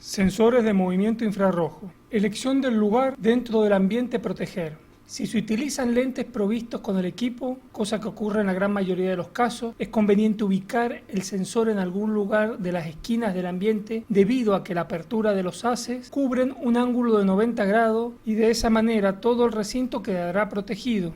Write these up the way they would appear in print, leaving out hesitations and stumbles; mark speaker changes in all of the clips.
Speaker 1: Sensores de movimiento infrarrojo. Elección del lugar dentro del ambiente a proteger. Si se utilizan lentes provistos con el equipo, cosa que ocurre en la gran mayoría de los casos, es conveniente ubicar el sensor en algún lugar de las esquinas del ambiente debido a que la apertura de los haces cubren un ángulo de 90 grados y de esa manera todo el recinto quedará protegido.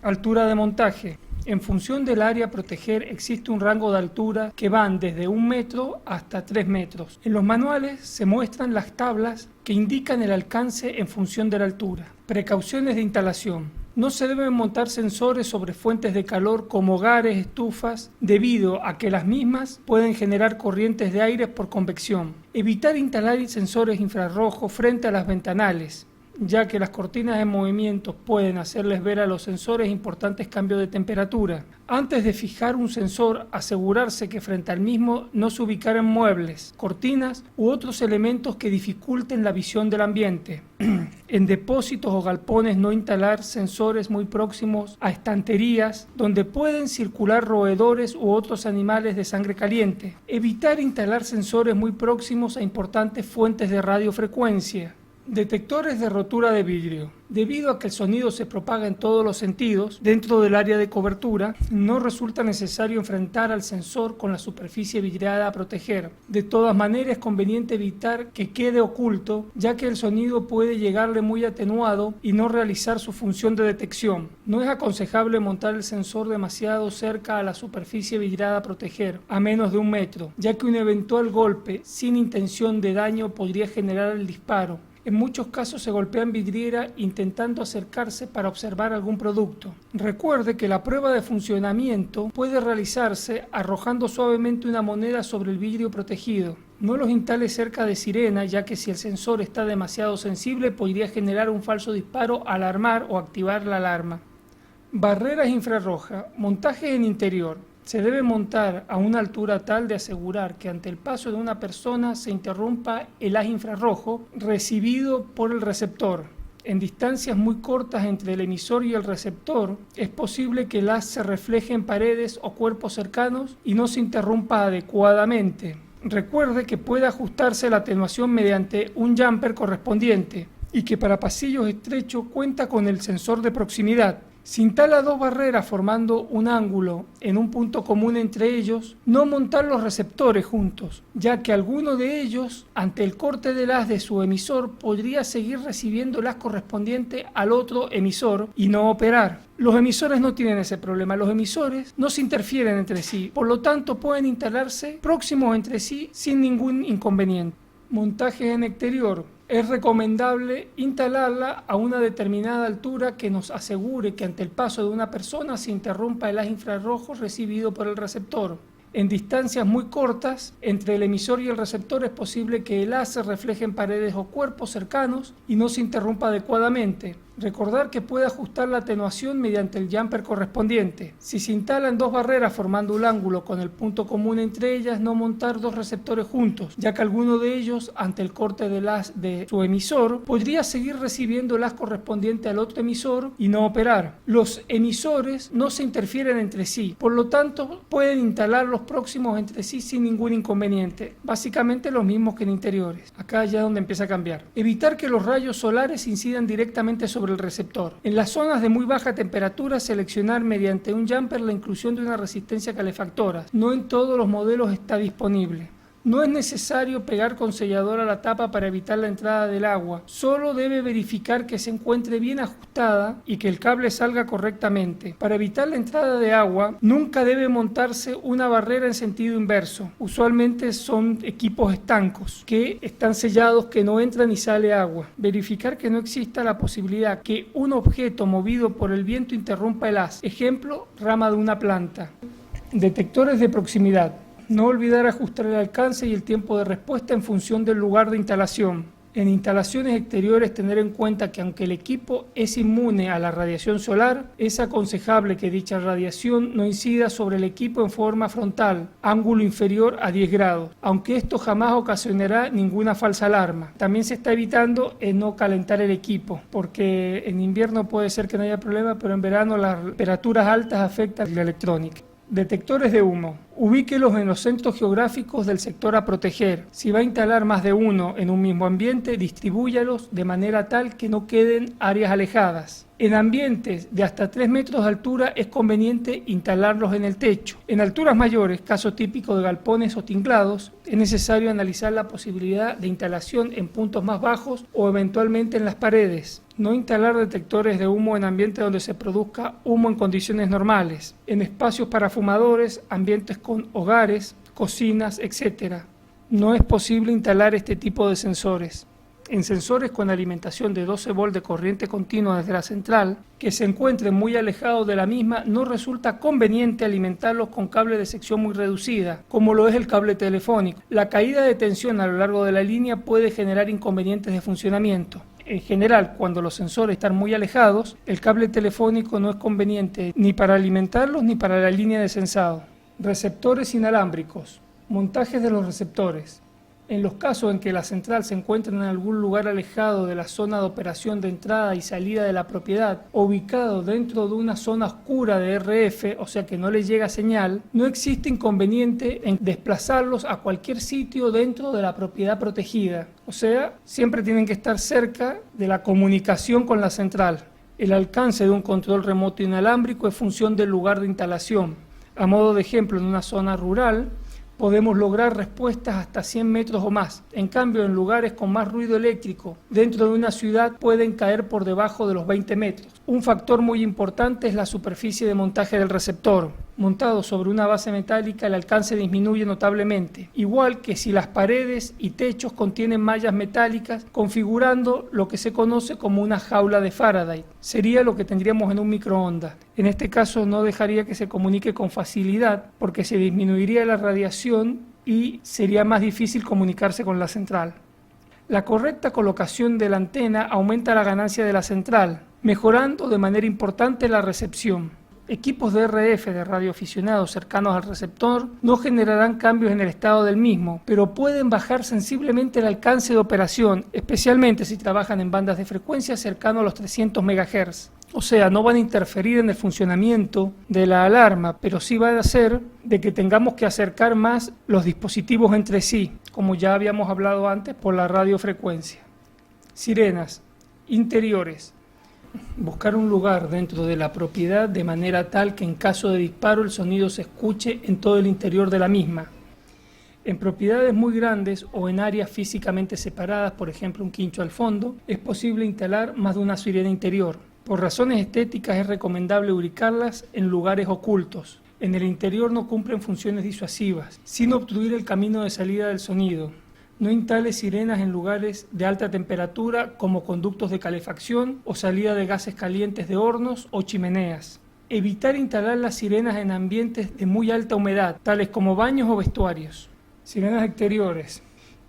Speaker 1: Altura de montaje. En función del área a proteger existe un rango de altura que van desde 1 metro hasta 3 metros. En los manuales se muestran las tablas que indican el alcance en función de la altura. Precauciones de instalación. No se deben montar sensores sobre fuentes de calor como hogares, estufas, debido a que las mismas pueden generar corrientes de aire por convección. Evitar instalar sensores infrarrojos frente a las ventanales, ya que las cortinas de movimiento pueden hacerles ver a los sensores importantes cambios de temperatura. Antes de fijar un sensor, asegurarse que frente al mismo no se ubicaran muebles, cortinas u otros elementos que dificulten la visión del ambiente. En depósitos o galpones no instalar sensores muy próximos a estanterías donde pueden circular roedores u otros animales de sangre caliente. Evitar instalar sensores muy próximos a importantes fuentes de radiofrecuencia. Detectores de rotura de vidrio. Debido a que el sonido se propaga en todos los sentidos dentro del área de cobertura, no resulta necesario enfrentar al sensor con la superficie vidriada a proteger. De todas maneras, es conveniente evitar que quede oculto, ya que el sonido puede llegarle muy atenuado y no realizar su función de detección. No es aconsejable montar el sensor demasiado cerca a la superficie vidriada a proteger, a menos de 1 metro, ya que un eventual golpe sin intención de daño podría generar el disparo. En muchos casos se golpean vidriera intentando acercarse para observar algún producto. Recuerde que la prueba de funcionamiento puede realizarse arrojando suavemente una moneda sobre el vidrio protegido. No los instale cerca de sirena, ya que si el sensor está demasiado sensible podría generar un falso disparo, alarmar o activar la alarma. Barreras infrarrojas. Montaje en interior. Se debe montar a una altura tal de asegurar que ante el paso de una persona se interrumpa el haz infrarrojo recibido por el receptor. En distancias muy cortas entre el emisor y el receptor, es posible que el haz se refleje en paredes o cuerpos cercanos y no se interrumpa adecuadamente. Recuerde que puede ajustarse la atenuación mediante un jumper correspondiente y que para pasillos estrechos cuenta con el sensor de proximidad. Si instala 2 barreras formando un ángulo en un punto común entre ellos, no montar los receptores juntos, ya que alguno de ellos, ante el corte del haz de su emisor, podría seguir recibiendo el haz correspondiente al otro emisor y no operar. Los emisores no tienen ese problema, los emisores no se interfieren entre sí, por lo tanto pueden instalarse próximos entre sí sin ningún inconveniente. Montaje en exterior. Es recomendable instalarla a una determinada altura que nos asegure que ante el paso de una persona se interrumpa el haz infrarrojo recibido por el receptor. En distancias muy cortas entre el emisor y el receptor es posible que el haz se refleje en paredes o cuerpos cercanos y no se interrumpa adecuadamente. Recordar que puede ajustar la atenuación mediante el jumper correspondiente. Si se instalan 2 barreras formando un ángulo con el punto común entre ellas, no montar 2 receptores juntos, ya que alguno de ellos, ante el corte del haz de su emisor, podría seguir recibiendo el haz correspondiente al otro emisor y no operar. Los emisores no se interfieren entre sí, por lo tanto pueden instalar los próximos entre sí sin ningún inconveniente, básicamente los mismos que en interiores. Acá ya es donde empieza a cambiar. Evitar que los rayos solares incidan directamente sobre el receptor. En las zonas de muy baja temperatura, seleccionar mediante un jumper la inclusión de una resistencia calefactora. No en todos los modelos está disponible. No es necesario pegar con sellador a la tapa para evitar la entrada del agua. Solo debe verificar que se encuentre bien ajustada y que el cable salga correctamente. Para evitar la entrada de agua, nunca debe montarse una barrera en sentido inverso. Usualmente son equipos estancos que están sellados, que no entra ni sale agua. Verificar que no exista la posibilidad que un objeto movido por el viento interrumpa el haz. Ejemplo, rama de una planta. Detectores de proximidad. No olvidar ajustar el alcance y el tiempo de respuesta en función del lugar de instalación. En instalaciones exteriores, tener en cuenta que aunque el equipo es inmune a la radiación solar, es aconsejable que dicha radiación no incida sobre el equipo en forma frontal, ángulo inferior a 10 grados, aunque esto jamás ocasionará ninguna falsa alarma. También se está evitando no calentar el equipo, porque en invierno puede ser que no haya problema, pero en verano las temperaturas altas afectan la electrónica. Detectores de humo. Ubíquelos en los centros geográficos del sector a proteger. Si va a instalar más de uno en un mismo ambiente, distribúyalos de manera tal que no queden áreas alejadas. En ambientes de hasta 3 metros de altura es conveniente instalarlos en el techo. En alturas mayores, caso típico de galpones o tinglados, es necesario analizar la posibilidad de instalación en puntos más bajos o eventualmente en las paredes. No instalar detectores de humo en ambientes donde se produzca humo en condiciones normales, en espacios para fumadores, ambientes con hogares, cocinas, etc. No es posible instalar este tipo de sensores. En sensores con alimentación de 12 volts de corriente continua desde la central, que se encuentren muy alejados de la misma, no resulta conveniente alimentarlos con cable de sección muy reducida, como lo es el cable telefónico. La caída de tensión a lo largo de la línea puede generar inconvenientes de funcionamiento. En general, cuando los sensores están muy alejados, el cable telefónico no es conveniente ni para alimentarlos ni para la línea de sensado. Receptores inalámbricos. Montajes de los receptores. En los casos en que la central se encuentra en algún lugar alejado de la zona de operación de entrada y salida de la propiedad, o ubicado dentro de una zona oscura de RF, o sea que no le llega señal, no existe inconveniente en desplazarlos a cualquier sitio dentro de la propiedad protegida. O sea, siempre tienen que estar cerca de la comunicación con la central. El alcance de un control remoto inalámbrico es función del lugar de instalación. A modo de ejemplo, en una zona rural, podemos lograr respuestas hasta 100 metros o más. En cambio, en lugares con más ruido eléctrico, dentro de una ciudad pueden caer por debajo de los 20 metros. Un factor muy importante es la superficie de montaje del receptor. Montado sobre una base metálica, el alcance disminuye notablemente, igual que si las paredes y techos contienen mallas metálicas, configurando lo que se conoce como una jaula de Faraday. Sería lo que tendríamos en un microondas. En este caso no dejaría que se comunique con facilidad, porque se disminuiría la radiación y sería más difícil comunicarse con la central. La correcta colocación de la antena aumenta la ganancia de la central, mejorando de manera importante la recepción. Equipos de RF de radioaficionados cercanos al receptor no generarán cambios en el estado del mismo, pero pueden bajar sensiblemente el alcance de operación, especialmente si trabajan en bandas de frecuencia cercano a los 300 MHz. O sea, no van a interferir en el funcionamiento de la alarma, pero sí va a hacer de que tengamos que acercar más los dispositivos entre sí, como ya habíamos hablado antes por la radiofrecuencia. Sirenas interiores. Buscar un lugar dentro de la propiedad de manera tal que en caso de disparo el sonido se escuche en todo el interior de la misma. En propiedades muy grandes o en áreas físicamente separadas, por ejemplo un quincho al fondo, es posible instalar más de una sirena interior. Por razones estéticas es recomendable ubicarlas en lugares ocultos. En el interior no cumplen funciones disuasivas, sin obstruir el camino de salida del sonido. No instale sirenas en lugares de alta temperatura como conductos de calefacción o salida de gases calientes de hornos o chimeneas. Evitar instalar las sirenas en ambientes de muy alta humedad, tales como baños o vestuarios. Sirenas exteriores.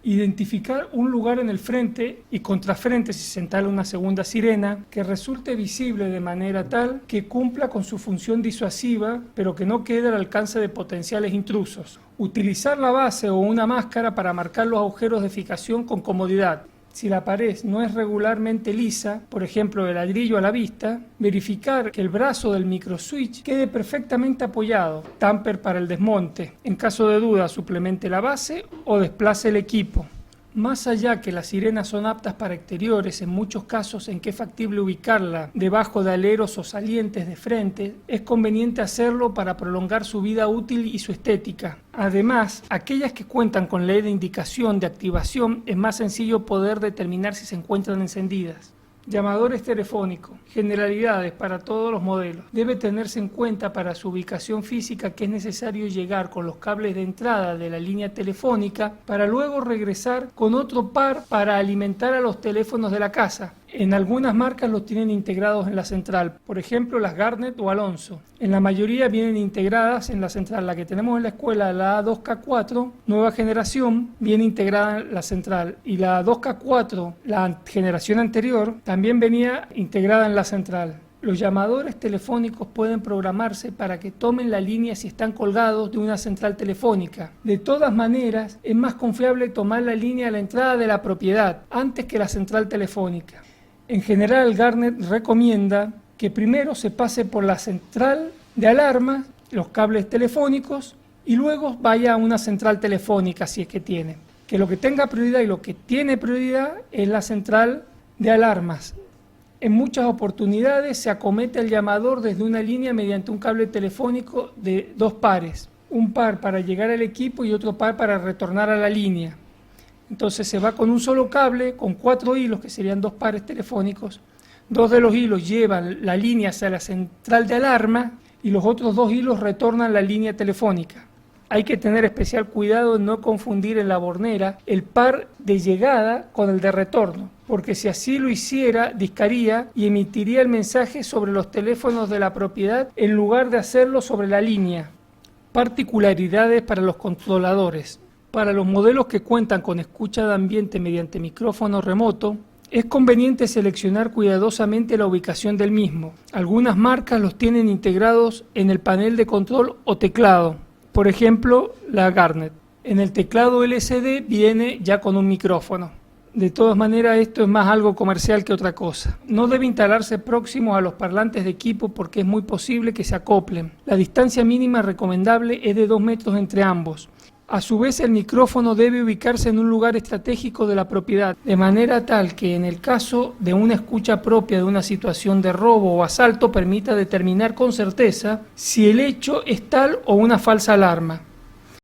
Speaker 1: Identificar un lugar en el frente y contrafrente si se instala una segunda sirena que resulte visible de manera tal que cumpla con su función disuasiva, pero que no quede al alcance de potenciales intrusos. Utilizar la base o una máscara para marcar los agujeros de fijación con comodidad. Si la pared no es regularmente lisa, por ejemplo de ladrillo a la vista, verificar que el brazo del microswitch quede perfectamente apoyado, tamper para el desmonte. En caso de duda, suplemente la base o desplace el equipo. Más allá que las sirenas son aptas para exteriores, en muchos casos en que es factible ubicarla debajo de aleros o salientes de frente, es conveniente hacerlo para prolongar su vida útil y su estética. Además, aquellas que cuentan con ley de indicación de activación es más sencillo poder determinar si se encuentran encendidas. Llamadores telefónicos. Generalidades para todos los modelos. Debe tenerse en cuenta para su ubicación física que es necesario llegar con los cables de entrada de la línea telefónica para luego regresar con otro par para alimentar a los teléfonos de la casa. En algunas marcas los tienen integrados en la central, por ejemplo las Garnet o Alonso. En la mayoría vienen integradas en la central. La que tenemos en la escuela, la A2K4, nueva generación, viene integrada en la central. Y la 2K4, la generación anterior, también venía integrada en la central. Los llamadores telefónicos pueden programarse para que tomen la línea si están colgados de una central telefónica. De todas maneras, es más confiable tomar la línea a la entrada de la propiedad antes que la central telefónica. En general, Garnet recomienda que primero se pase por la central de alarma, los cables telefónicos, y luego vaya a una central telefónica si es que tiene. Que lo que tenga prioridad y lo que tiene prioridad es la central de alarmas. En muchas oportunidades se acomete el llamador desde una línea mediante un cable telefónico de 2 pares. Un par para llegar al equipo y otro par para retornar a la línea. Entonces se va con un solo cable, con 4 hilos, que serían 2 pares telefónicos. 2 de los hilos llevan la línea hacia la central de alarma y los otros 2 hilos retornan la línea telefónica. Hay que tener especial cuidado en no confundir en la bornera el par de llegada con el de retorno, porque si así lo hiciera, discaría y emitiría el mensaje sobre los teléfonos de la propiedad en lugar de hacerlo sobre la línea. Particularidades para los controladores. Para los modelos que cuentan con escucha de ambiente mediante micrófono remoto, es conveniente seleccionar cuidadosamente la ubicación del mismo. Algunas marcas los tienen integrados en el panel de control o teclado. Por ejemplo, la Garnet. En el teclado LCD viene ya con un micrófono. De todas maneras, esto es más algo comercial que otra cosa. No debe instalarse próximo a los parlantes de equipo porque es muy posible que se acoplen. La distancia mínima recomendable es de 2 metros entre ambos. A su vez, el micrófono debe ubicarse en un lugar estratégico de la propiedad, de manera tal que en el caso de una escucha propia de una situación de robo o asalto permita determinar con certeza si el hecho es tal o una falsa alarma.